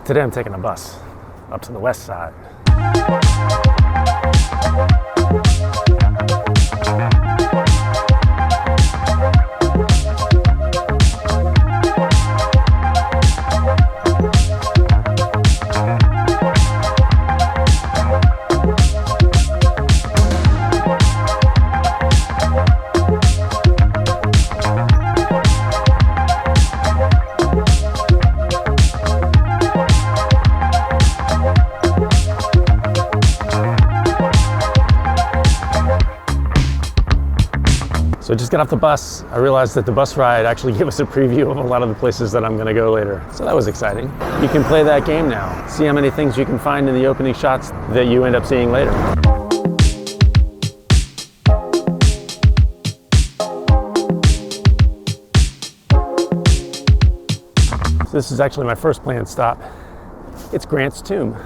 Today I'm taking a bus up to the west side. So I just got off the bus. I realized that the bus ride actually gave us a preview of a lot of the places that I'm gonna go later. So that was exciting. You can play that game now. See how many things you can find in the opening shots that you end up seeing later. So this is actually my first planned stop. It's Grant's tomb.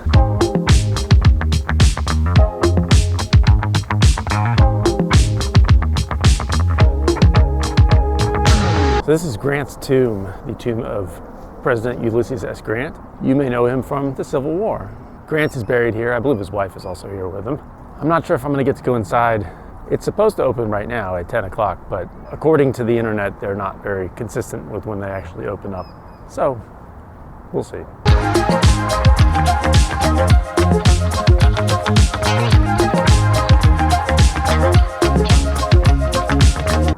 This is Grant's tomb, the tomb of President Ulysses S. Grant. You may know him from the Civil War. Grant is buried here. I believe his wife is also here with him. I'm not sure if I'm gonna get to go inside. It's supposed to open right now at 10 o'clock, but according to the internet, they're not very consistent with when they actually open up. So, we'll see.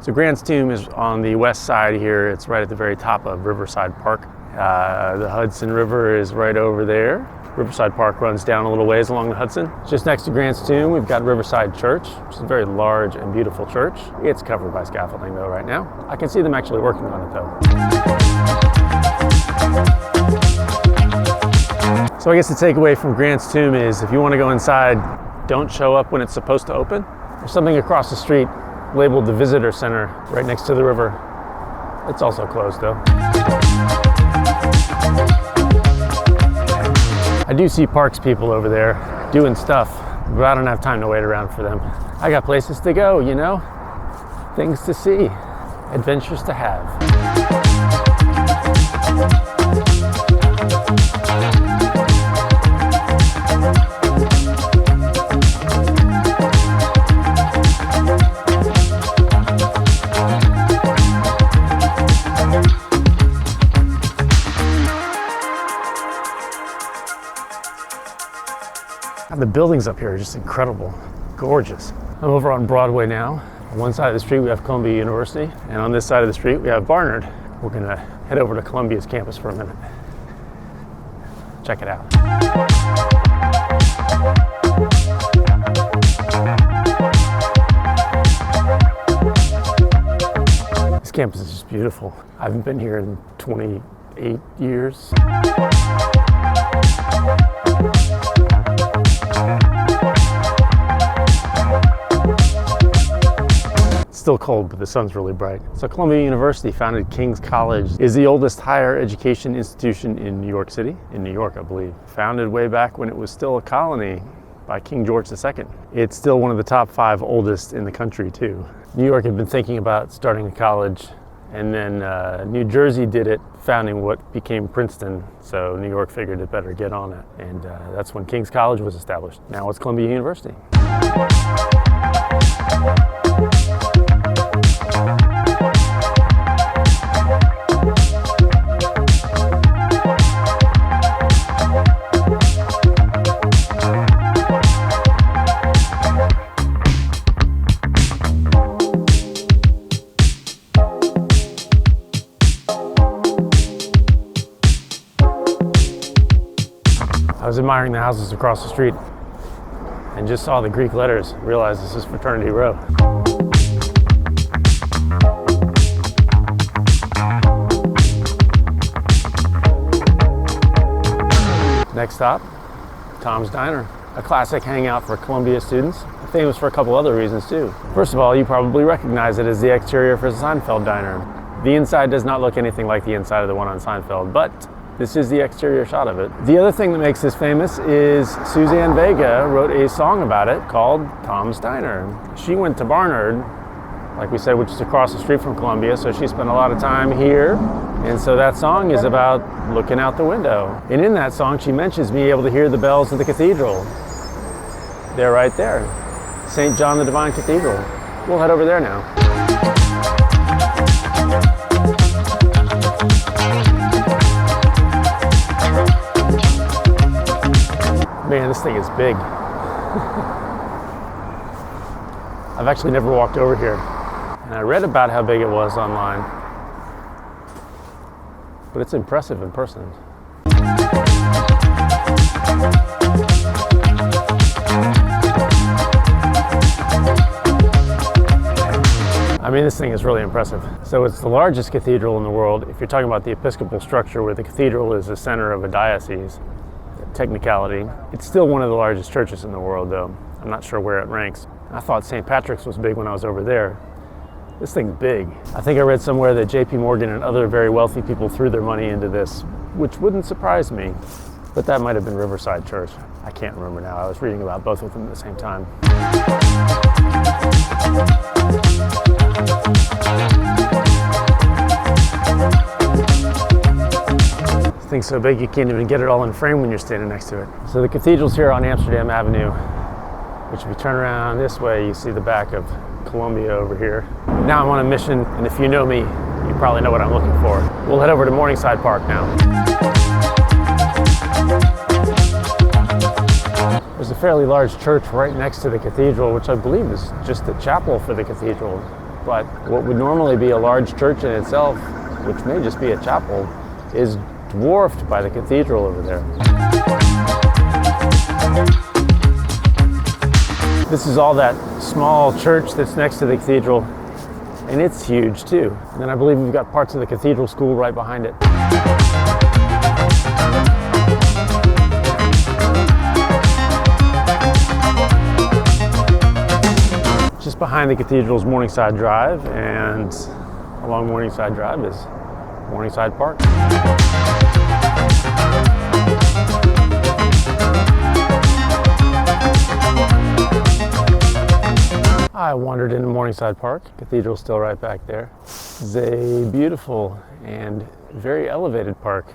So Grant's tomb is on the west side here. It's right at the very top of Riverside Park. The Hudson River is right over there. Riverside Park runs down a little ways along the Hudson. Just next to Grant's tomb, we've got Riverside Church, which is a very large and beautiful church. It's covered by scaffolding though right now. I can see them actually working on it though. So I guess the takeaway from Grant's tomb is if you want to go inside, don't show up when it's supposed to open. There's something across the street labeled the Visitor Center right next to the river. It's also closed though. I do see parks people over there doing stuff, but I don't have time to wait around for them. I got places to go, you know? Things to see, adventures to have. The buildings up here are just incredible, gorgeous. I'm over on Broadway now. On one side of the street we have Columbia University, and on this side of the street we have Barnard. We're gonna head over to Columbia's campus for a minute. Check it out. This campus is just beautiful. I haven't been here in 28 years. Still cold, but the sun's really bright. So Columbia University, founded King's College, is the oldest higher education institution in New York City, in New York, I believe. Founded way back when it was still a colony by King George II. It's still one of the top 5 oldest in the country too. New York had been thinking about starting a college, and then New Jersey did it, founding what became Princeton. So New York figured it better get on it. And that's when King's College was established. Now it's Columbia University. I was admiring the houses across the street and just saw the Greek letters, realized this is Fraternity Row. Next stop, Tom's Diner, a classic hangout for Columbia students, famous for a couple other reasons too. First of all, you probably recognize it as the exterior for the Seinfeld Diner. The inside does not look anything like the inside of the one on Seinfeld, but this is the exterior shot of it. The other thing that makes this famous is Suzanne Vega wrote a song about it called Tom's Diner. She went to Barnard like we said, which is across the street from Columbia, so she spent a lot of time here. And so that song is about looking out the window. And in that song, she mentions being able to hear the bells of the cathedral. They're right there. St. John the Divine Cathedral. We'll head over there now. Man, this thing is big. I've actually never walked over here. And I read about how big it was online. But it's impressive in person. I mean, this thing is really impressive. So it's the largest cathedral in the world. If you're talking about the Episcopal structure where the cathedral is the center of a diocese, technicality, it's still one of the largest churches in the world though. I'm not sure where it ranks. I thought St. Patrick's was big when I was over there. This thing's big. I think I read somewhere that JP Morgan and other very wealthy people threw their money into this, which wouldn't surprise me, but that might have been Riverside Church. I can't remember now. I was reading about both of them at the same time. This thing's so big you can't even get it all in frame when you're standing next to it. So the cathedral's here on Amsterdam Avenue, which if you turn around this way, you see the back of Columbia over here. Now I'm on a mission, and if you know me, you probably know what I'm looking for. We'll head over to Morningside Park now. There's a fairly large church right next to the cathedral, which I believe is just the chapel for the cathedral. But what would normally be a large church in itself, which may just be a chapel, is dwarfed by the cathedral over there. This is all that small church that's next to the cathedral, and it's huge too. And then I believe we've got parts of the cathedral school right behind it. Just behind the cathedral's Morningside Drive, and along Morningside Drive is Morningside Park. I wandered into Morningside Park. Cathedral's still right back there. This is a beautiful and very elevated park.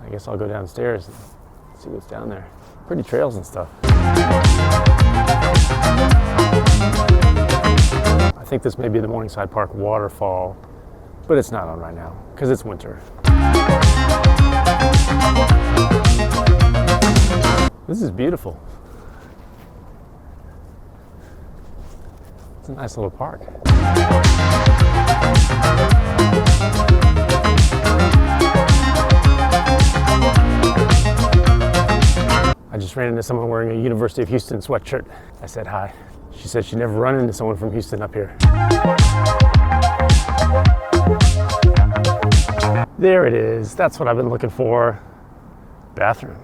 I guess I'll go downstairs and see what's down there. Pretty trails and stuff. I think this may be the Morningside Park waterfall, but it's not on right now because it's winter. This is beautiful. It's a nice little park. I just ran into someone wearing a University of Houston sweatshirt. I said hi. She said she'd never run into someone from Houston up here. There it is. That's what I've been looking for. Bathroom.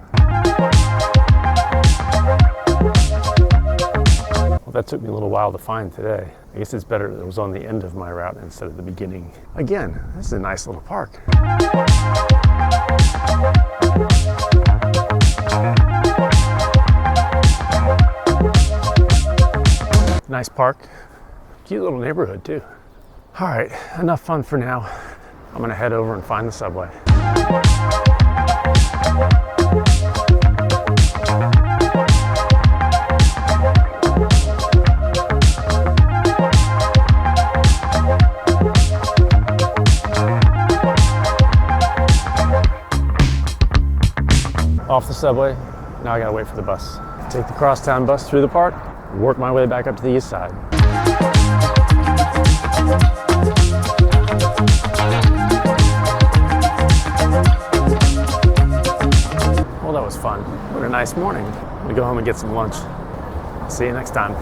Well, that took me a little while to find today. I guess it's better that it was on the end of my route instead of the beginning. Again, this is a nice little park. Nice park. Cute little neighborhood too. All right, enough fun for now. I'm gonna head over and find the subway. Off the subway, now I gotta wait for the bus. Take the crosstown bus through the park, work my way back up to the east side. Well, that was fun. What a nice morning. I'm gonna go home and get some lunch. See you next time.